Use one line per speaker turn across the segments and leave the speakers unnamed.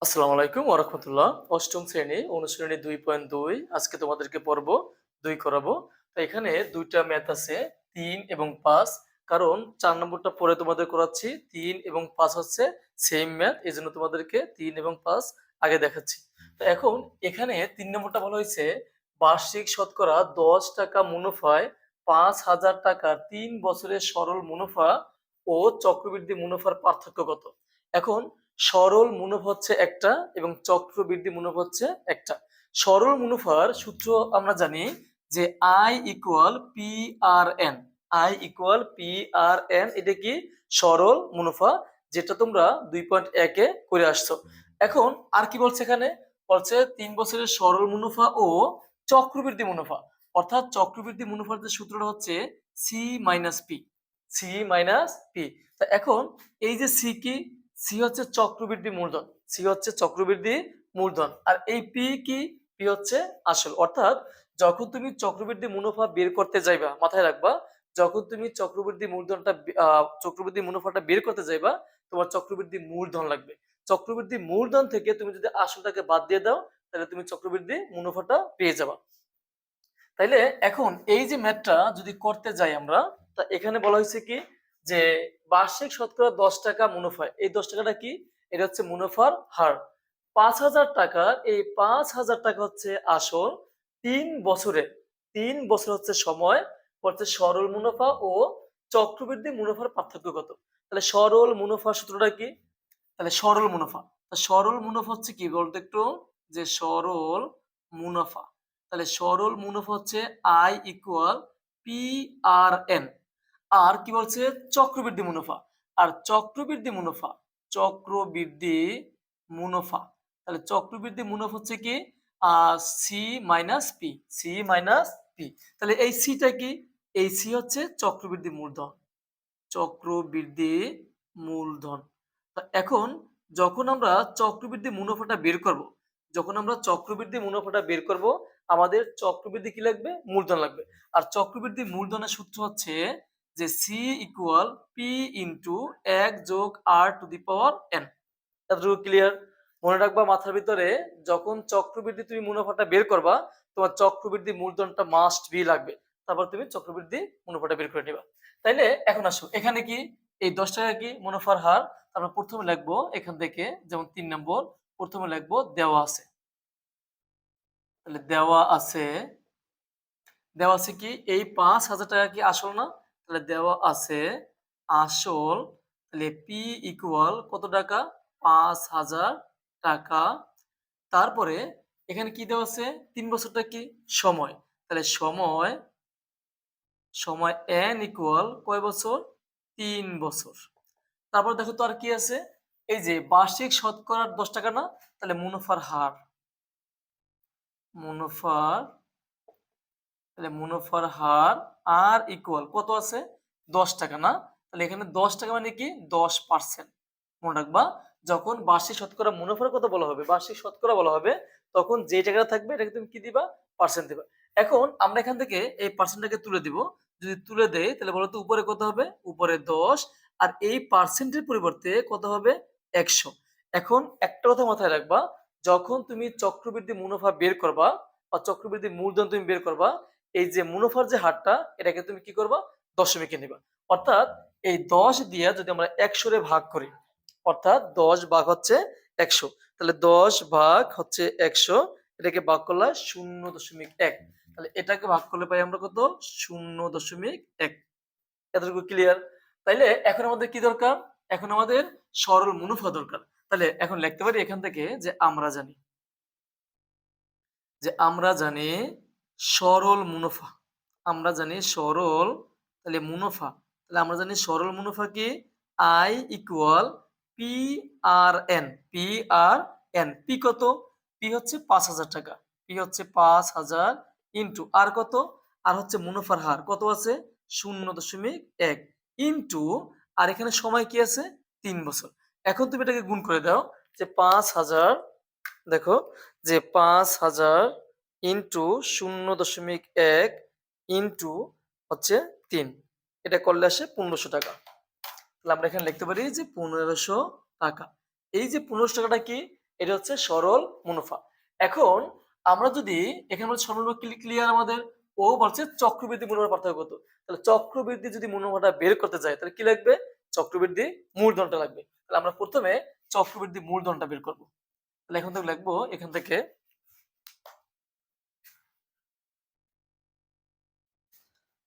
আসসালামু আলাইকুম ওয়া রাহমাতুল্লাহ। অষ্টম শ্রেণী অনুশীলনী 2.2 আজকে তোমাদেরকে পর্ব 2 করাবো। তো এখানে দুইটা ম্যাথ আছে 3 এবং 5। কারণ 4 নম্বরটা পরে তোমাদের করাচ্ছি। 3 এবং 5 হচ্ছে সেম ম্যাথ। এজন্য তোমাদেরকে 3 এবং 5 আগে দেখাচ্ছি। তো এখন এখানে 3 নম্বরটা বলা হয়েছে বার্ষিক শতকরা 10 টাকা মুনাফায় 5,000 টাকার 3 বছরের সরল মুনাফা ও চক্রবৃদ্ধি মুনাফার পার্থক্য কত? এখন সরল মুনাফা হচ্ছে একটা এবং চক্রবৃদ্ধি মুনাফা হচ্ছে একটা। সরল মুনাফার সূত্র আমরা জানি যে I equal P R N. I equal P R N, এটা কি সরল মুনাফা, যেটা তোমরা 2.1 করে আসছো। এখন আর কি বলছে এখানে? বলছে 3 বছরের সরল মুনাফা ও চক্রবৃদ্ধি মুনাফা। অর্থাৎ চক্রবৃদ্ধি মুনাফার যে সূত্রটা হচ্ছে C minus P. C minus P. তা এখন এই যে সি কি? সি হচ্ছে চক্রবৃদ্ধি মূলধন। সি হচ্ছে চক্রবৃদ্ধি মূলধন। আর এই পি কি? পি হচ্ছে আসল। অর্থাৎ যখন তুমি চক্রবৃদ্ধি মুনাফা বের করতে যাইবা, মাথায় রাখবা, যখন তুমি চক্রবৃদ্ধি মূলধনটা চক্রবৃদ্ধি মুনাফাটা বের করতে যাইবা, তোমার চক্রবৃদ্ধি মূলধন লাগবে। চক্রবৃদ্ধি মূলধন থেকে তুমি যদি আসলটাকে বাদ দিয়ে দাও, তাহলে তুমি চক্রবৃদ্ধি মুনাফাটা পেয়ে যাবা। তাইলে এখন এই যে ম্যাথটা যদি করতে যাই আমরা, তা এখানে বলা হয়েছে কি যে বার্ষিক শতকরা 10 টাকা মুনাফা। এই 10 টাকাটা কি? এটা হচ্ছে মুনাফার হার। 5,000 টাকার এই 5,000 টাকা হচ্ছে আসল। 3 বছরে, 3 বছর হচ্ছে সময়, হচ্ছে সরল মুনাফা ও চক্রবৃদ্ধি মুনাফার পার্থক্য কত? তাহলে সরল মুনাফার সূত্রটা কি? তাহলে সরল মুনাফা, তা সরল মুনাফা হচ্ছে কি বলতো একটু? যে সরল মুনাফা, তাহলে সরল মুনাফা হচ্ছে I equal P R N. আর কি বলছে? চক্রবৃদ্ধি মুনাফা। আর চক্রবৃদ্ধি মুনাফা, চক্রবৃদ্ধি মুনাফা, তাহলে চক্রবৃদ্ধি মুনাফা হচ্ছে কি C minus P. C minus P. তাহলে এই সিটা কি? এই সি হচ্ছে চক্রবৃদ্ধি মূলধন। চক্রবৃদ্ধি মূলধন। তা এখন যখন আমরা চক্রবৃদ্ধি মুনাফাটা বের করব, যখন আমরা চক্রবৃদ্ধি মুনাফাটা বের করব, আমাদের চক্রবৃদ্ধি কি লাগবে? মূলধন লাগবে। আর চক্রবৃদ্ধি মূলধনের সূত্র হচ্ছে যে সি ইকুয়াল পি ইন্টু 1 যোগ আর টু দি পাওয়ার এন। এতটুকু ক্লিয়ার? মনে রাখবা মাথার ভিতরে, যখন চক্রবৃদ্ধি তুমি মুনাফাটা বের করবা, তোমার চক্রবৃদ্ধি মূলধনটা মাস্ট বি লাগবে। তারপর তুমি চক্রবৃদ্ধি মুনাফাটা বের করে নিবা। তাইলে এখন আসো, এখানে কি এই 10 টাকা কি মুনাফার হার? আমরা প্রথমে লিখবো এখান থেকে, যেমন 3 নম্বর, প্রথমে লিখবো দেওয়া আছে। তাহলে দেওয়া আছে কি এই 5,000 টাকা কি আসল না? তাহলে দেওয়া আছে আসল। তাহলে পি ইকুয়াল কত টাকা? 5,000 টাকা। তারপরে এখানে কি দেওয়া আছে? 3 বছরটা কি সময়। তাহলে সময়, সময় এন ইকুয়াল কয় বছর? 3 বছর। তারপর দেখো তো আর কি আছে? এই যে বার্ষিক শতকরার 10 টাকা না? তাহলে মুনাফার হার, মুনাফার, তাহলে মুনাফার হার আর ইকুয়াল কত আছে? 10 টাকা না? তাহলে এখানে 10 টাকা মানে কি 10%। মনে রাখবা, যখন বার্ষিক শতকরা মুনাফার কথা বলা হবে, বার্ষিক শতকরা বলা হবে, তখন যে টাকাটা থাকবে এটাকে তুমি কি দিবা? পার্সেন্ট দিবা। এখন আমরা এখান থেকে এই পার্সেন্টটাকে তুলে দিব। যদি তুলে দেই তাহলে বলো তো উপরে কত হবে? উপরে 10, আর এই পার্সেন্টের পরিবর্তে কত হবে? 100। এখন একটা কথা মাথায় রাখবা, যখন তুমি চক্রবৃদ্ধি মুনাফা বের করবা বা চক্রবৃদ্ধি মূলধন তুমি বের করবা, এই যে মুনাফার যে হারটা, এটাকে তুমি কি করবা? দশমিকে নিবা। অর্থাৎ এই 10 দিয়ে যদি আমরা 100 রে ভাগ করি, অর্থাৎ 10 ভাগ হচ্ছে 100, তাহলে 10 ভাগ হচ্ছে 100, এটাকে ভাগ করলে 0.1। তাহলে এটাকে ভাগ করলে পাই আমরা কত? 0.1। এতটুকু ক্লিয়ার? তাইলে এখন আমাদের কি দরকার? এখন আমাদের সরল মুনাফা দরকার। তাহলে এখন লিখতে পারি এখান থেকে যে আমরা জানি সরল মুনাফা। আমরা জানি সরল, তাহলে মুনাফা, তাহলে আমরা জানি সরল মুনাফা কি? I equal P R N. P R N. P কত? পি হচ্ছে 5,000 টাকা। পি হচ্ছে 5,000 ইন্টু আর কত? আর হচ্ছে মুনাফার হার কত আছে? 0.1 ইন্টু, আর এখানে সময় কি আছে? 3 বছর। এখন তুমি এটাকে গুণ করে দাও, যে 5,000, দেখো, যে 5,000 ইন্টু 0.1 ইন্টু হচ্ছে 3, এটা করলে আসে 1500 টাকা। তাহলে আমরা এখানে লিখতে পারি যে 1500 টাকা। এই যে 1500 টাকাটা কি? এটা হচ্ছে সরল মুনাফা। এখন আমরা যদি এখানে আমরা সরল ক্লিয়ার আমাদের, ও বলছে চক্রবৃদ্ধি মুনাফার পার্থক্য কত। তাহলে চক্রবৃদ্ধি যদি মুনাফাটা বের করতে চাই তাহলে কি লাগবে? চক্রবৃদ্ধি মূলধনটা লাগবে। তাহলে আমরা প্রথমে চক্রবৃদ্ধি মূলধনটা বের করব। তাহলে এখন থেকে লিখবো, এখান থেকে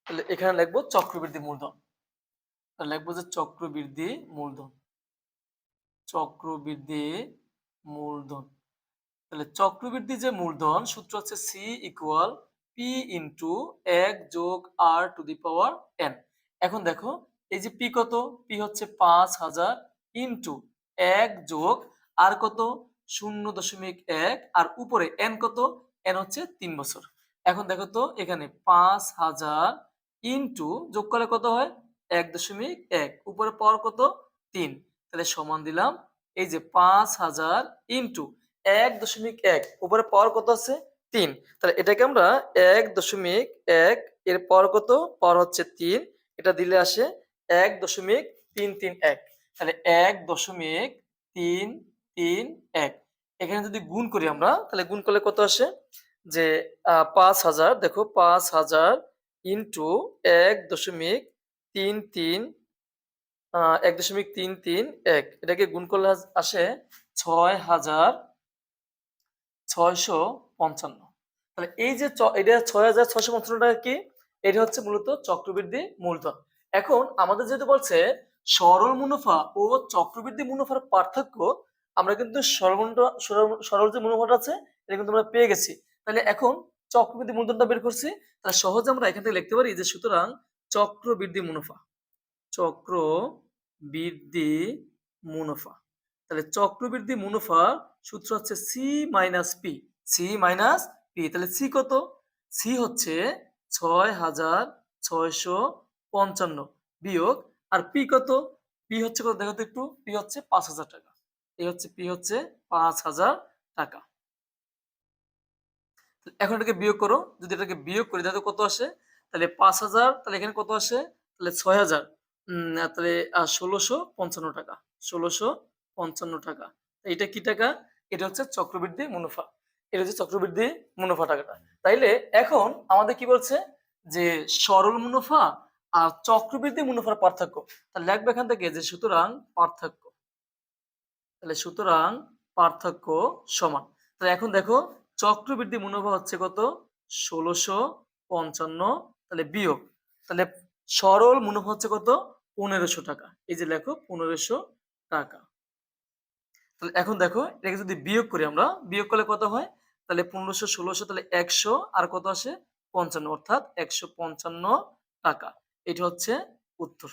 তাহলে এখানে লিখবো চক্রবৃদ্ধি মূলধন। তাহলে লিখবো যে চক্রবৃদ্ধি মূলধন, চক্রবৃদ্ধি মূলধন। তাহলে চক্রবৃদ্ধি যে মূলধন সূত্র হচ্ছে সি ইকুয়াল পি ইন্টু 1 যোগ আর টু দি পাওয়ার এন। এখন দেখো এই যে পি কত, পি হচ্ছে 5000 ইন্টু 1 যোগ আর কত 0.1 আর উপরে এন কত, এন হচ্ছে 3 বছর। এখন দেখো তো এখানে 5000 ইন্টু যোগ করলে কত হয় 1.1, উপরে পাওয়ার কত 3, তাহলে সমান দিলাম এই যে 5000 ইন্টু 1.1, উপরে পাওয়ার কত আছে 3, তাহলে এটাকে আমরা 1.1 এর পাওয়ার কত, পাওয়ার হচ্ছে 3, এটা দিলে আসে 1.331। তাহলে 1.331, এখানে যদি গুণ করি আমরা তাহলে গুণ করলে কত আসে যে 5000, দেখো 5000 ইন্টু 1.33 1.331, এটাকে গুণ করলে আসে 6655। তাহলে এই যে এটা 6655 টাকা কি, এটা হচ্ছে মূলত চক্রবৃদ্ধি মূলধন। এখন আমাদের যেহেতু বলছে সরল মুনাফা ও চক্রবৃদ্ধি মুনাফার পার্থক্য, আমরা কিন্তু সরল যে মুনাফাটা আছে এটা কিন্তু আমরা পেয়ে গেছি। তাহলে এখন চক্রবৃদ্ধি মূলধনটা বের করছি, তাহলে সহজে আমরা এখান থেকে লিখতে পারি যে সুতরাং চক্রবৃদ্ধি মুনাফা, চক্রবৃদ্ধি মুনাফা। তাহলে চক্রবৃদ্ধি মুনাফা সূত্র হচ্ছে C minus P, C minus P. তাহলে সি কত, সি হচ্ছে 6655 বিয়োগ আর পি কত, পি হচ্ছে কত দেখো তো একটু, পি হচ্ছে 5000 টাকা, এই হচ্ছে পি হচ্ছে 5000 টাকা। এখন এটাকে বিয়োগ করো, যদি এটাকে বিয়োগ করি তাহলে কত আসে, তাহলে 5000, তাহলে এখানে কত আসে, তাহলে 6000, তাহলে 1655 টাকা, 1655 টাকা। এটা কি টাকা, এটা হচ্ছে চক্রবৃদ্ধি মুনাফা, এটা হচ্ছে চক্রবৃদ্ধি মুনাফা টাকাটা। তাইলে এখন আমাদের কি বলছে যে সরল মুনাফা আর চক্রবৃদ্ধি মুনাফার পার্থক্য, তাহলে লিখবে এখান থেকে যে সুতরাং পার্থক্য, তাহলে সুতরাং পার্থক্য সমান। তাহলে এখন দেখো চক্রবৃদ্ধি মুনাফা হচ্ছে কত 1655, তাহলে বিয়োগ, তাহলে সরল মুনাফা হচ্ছে কত 1500 টাকা, এই যে লেখো 1500 টাকা। তাহলে এখন দেখো এটাকে যদি বিয়োগ করি আমরা, বিয়োগ করলে কত হয়, তাহলে 1500 1600, তাহলে 100 আর কত আসে 55, অর্থাৎ 155 টাকা। এটা হচ্ছে উত্তর।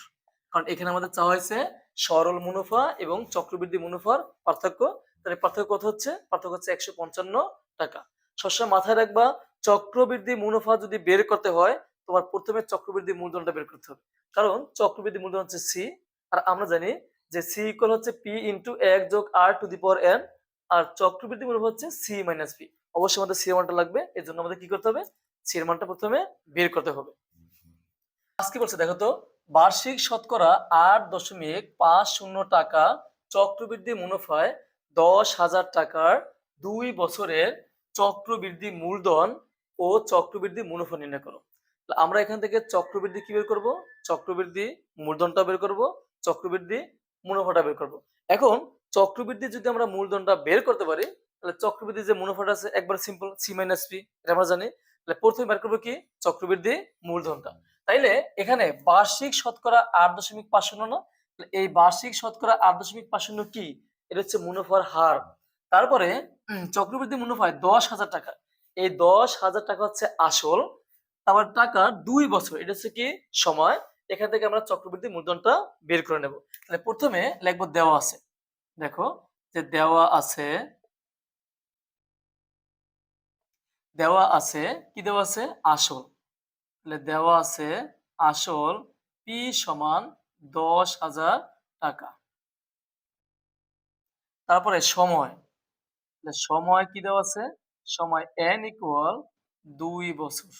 কারণ এখানে আমাদের চাওয়া হয়েছে সরল মুনাফা এবং চক্রবৃদ্ধি মুনাফার পার্থক্য, তাহলে পার্থক্য কত হচ্ছে, পার্থক্য হচ্ছে 155 টাকা। সবসময় মাথায় রাখবা চক্রবৃদ্ধি মুনাফা যদি বের করতে হয় তোমার প্রথমে চক্রবৃদ্ধি মূলধনটা বের করতে হবে, কারণ চক্রবৃদ্ধি মূলধন হচ্ছে সি, আর আমরা জানি যে সি ইকুয়াল হচ্ছে পি ইন্টু 1 যোগ আর টু দি পাওয়ার এন, আর চক্রবৃদ্ধি মুনাফা হচ্ছে সি মাইনাস পি। অবশ্যই আমাদের সি এর মানটা লাগবে, এর জন্য আমাদের কি করতে হবে, সি এর মানটা প্রথমে বের করতে হবে। আজকে বলছে দেখো তো, বার্ষিক শতকরা 8.50 টাকা চক্রবৃদ্ধি মুনাফায় 10,000 টাকার 2 বছরের চক্রবৃদ্ধি মূলধন ও চক্রবৃদ্ধি মুনাফা নির্ণয় করো। তাহলে আমরা এখান থেকে চক্রবৃদ্ধি কি বের করব, চক্রবৃদ্ধি মূলধনটা বের করব, চক্রবৃদ্ধি মুনাফাটা বের করব। এখন চক্রবৃদ্ধি যদি আমরা মূলধনটা বের করতে পারি তাহলে চক্রবৃদ্ধি যে মুনাফাটা আছে একবার সিম্পল, সি মাইনাস পি, এটা আমরা জানি। তাহলে প্রথমে বের করবো কি, চক্রবৃদ্ধি মূলধনটা। তাইলে এখানে বার্ষিক শতকরা 8.5 না, এই বার্ষিক শতকরা 8.5 কি, এটা হচ্ছে মুনাফার হার। তারপরে চক্রবৃদ্ধি মুনাফায় 10,000 টাকা, এই 10,000 টাকা হচ্ছে আসল, আমার টাকা 2 বছর, এটা হচ্ছে কি সময়। এখান থেকে আমরা চক্রবৃদ্ধি মূলধনটা বের করে নেব। তাহলে প্রথমে লিখবো দেওয়া আছে, দেখো যে দেওয়া আছে, দেওয়া আছে কি, দেওয়া আছে আসল, তাহলে দেওয়া আছে আসল পি সমান 10,000 টাকা। তারপরে সময়, তাহলে সময় কি দেওয়া আছে, সময় এন ইকুয়াল 2 বছর।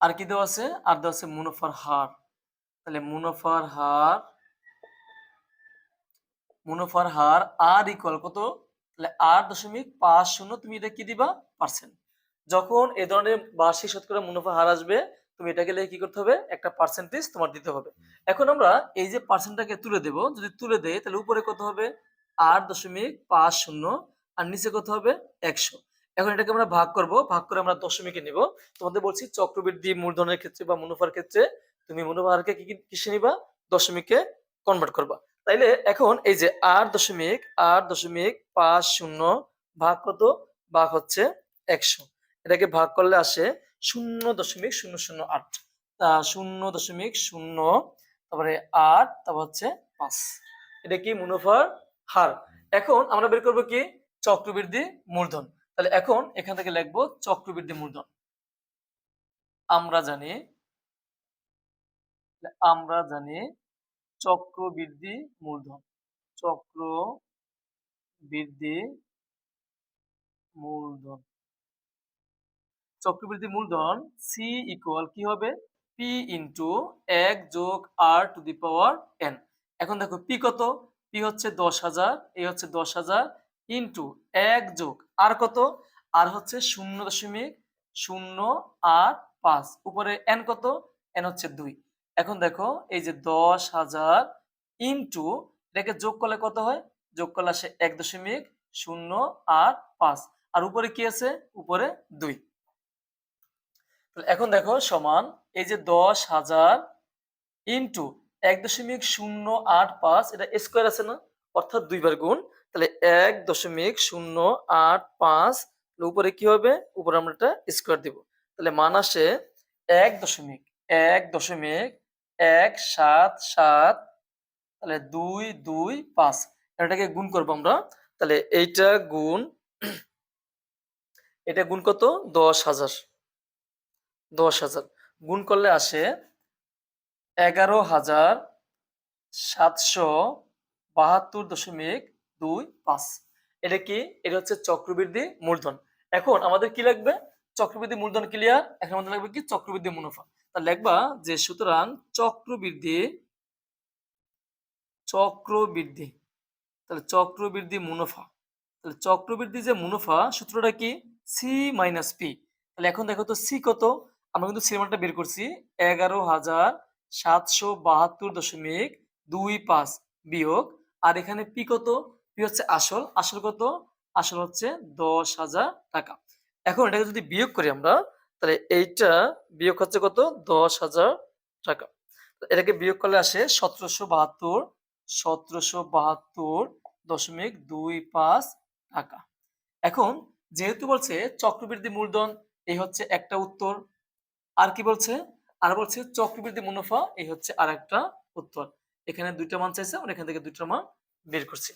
আর কি দেওয়া আছে, আর দেওয়া আছে মুনাফার হার, তাহলে মুনাফার হার, মুনাফার হার আর ইকুয়াল কত তাহলে 8.50 তুমি এটা কি দিবা? পার্সেন্ট। যখন এ ধরনের বার্ষিক শতকরা মুনাফা হার আসবে, তুমি এটাকে লিখে কি করতে হবে? একটা পার্সেন্টেজ তোমার দিতে হবে। এখন আমরা এই যে পার্সেন্টটাকে তুলে দেব, যদি তুলে দেই তাহলে উপরে কত হবে? 8.50 আর নিচে কত হবে? 100। এখন এটাকে আমরা ভাগ করব, ভাগ করে আমরা দশমিকে নিব। তোমাদের বলছি চক্রবৃদ্ধি মূলধনের ক্ষেত্রে বা মুনাফার ক্ষেত্রে তুমি মুনাফা হারকে কিসে নিবা? দশমিকে কনভার্ট করবা। তাইলে এখন এই যে 8.50 ভাগ কত? ভাগ হচ্ছে 100। এটাকে ভাগ করলে আসে 0.008, 0.0 তারপরে 8 তারপর হচ্ছে 5। এটা কি মুনাফার হার। এখন আমরা বের করবো কি? চক্রবৃদ্ধি মূলধন। তাহলে এখন এখান থেকে লিখবো চক্রবৃদ্ধি মূলধন। আমরা জানি আমরা জানি চক্রবৃদ্ধি মূলধন, চক্রবৃদ্ধি মূলধন, চক্রবৃদ্ধি মূলধন সি ইকুয়াল কি হবে? পি ইন্টু 1 যোগ আর টু দি পাওয়ার এন। এখন দেখো পি কত? পি হচ্ছে 10,000, এই হচ্ছে 10,000 ইন্টু 1 যোগ আর কত? আর হচ্ছে 0.085, উপরে এন কত? এন হচ্ছে 2। এখন দেখো এই যে 10,000 ইন্টু এটাকে যোগ করলে কত হয়? যোগ করলে আসে 1.085 আর উপরে কি আছে? উপরে 2। এখন দেখো সমান এই যে 10,000 ইন্টু 1.085, এটা স্কোয়ার আছে না, অর্থাৎ 2 বার গুণ। তাহলে 1.085 উপরে কি হবে? উপরে আমরা এটা স্কোয়ার দিব। তাহলে মান আসে 1.177, তাহলে 225। এটাকে গুণ করবো আমরা। তাহলে এইটা গুণ এটা গুণ কত? 10,000, 10,000 গুণ করলে আসে 11,772.25। এটা কি? এটা হচ্ছে চক্রবৃদ্ধি মূলধন। এখন আমাদের কি লাগবে? চক্রবৃদ্ধি মূলধন ক্লিয়ার। এখন আমাদের লাগবে কি? চক্রবৃদ্ধি মুনাফা। তাহলে লিখবা যে সুতরাং চক্রবৃদ্ধি চক্রবৃদ্ধি তাহলে চক্রবৃদ্ধি মুনাফা, তাহলে চক্রবৃদ্ধি যে মুনাফা সূত্রটা কি? C minus P. তাহলে এখন দেখো তো সি কত? আমরা কিন্তু সি মানটা বের করছি 11,772.25 বিয়োগ, আর এখানে পি কত? পি হচ্ছে আসল। আসল কত? আসল হচ্ছে 10,000 টাকা। এখন এটাকে যদি বিয়োগ করি আমরা, তাহলে এইটা বিয়োগ হচ্ছে কত? 10,000 টাকা। এটাকে বিয়োগ করলে আসে 1772.25 টাকা। এখন যেহেতু বলছে চক্রবৃদ্ধি মূলধন, এই হচ্ছে একটা উত্তর। আর কি বলছে? আর বলছে চক্রবৃদ্ধি মুনাফা, এই হচ্ছে আর একটা উত্তর। এখানে দুইটা মান চাইছে, আমরা এখান থেকে দুইটা মান বের করছি।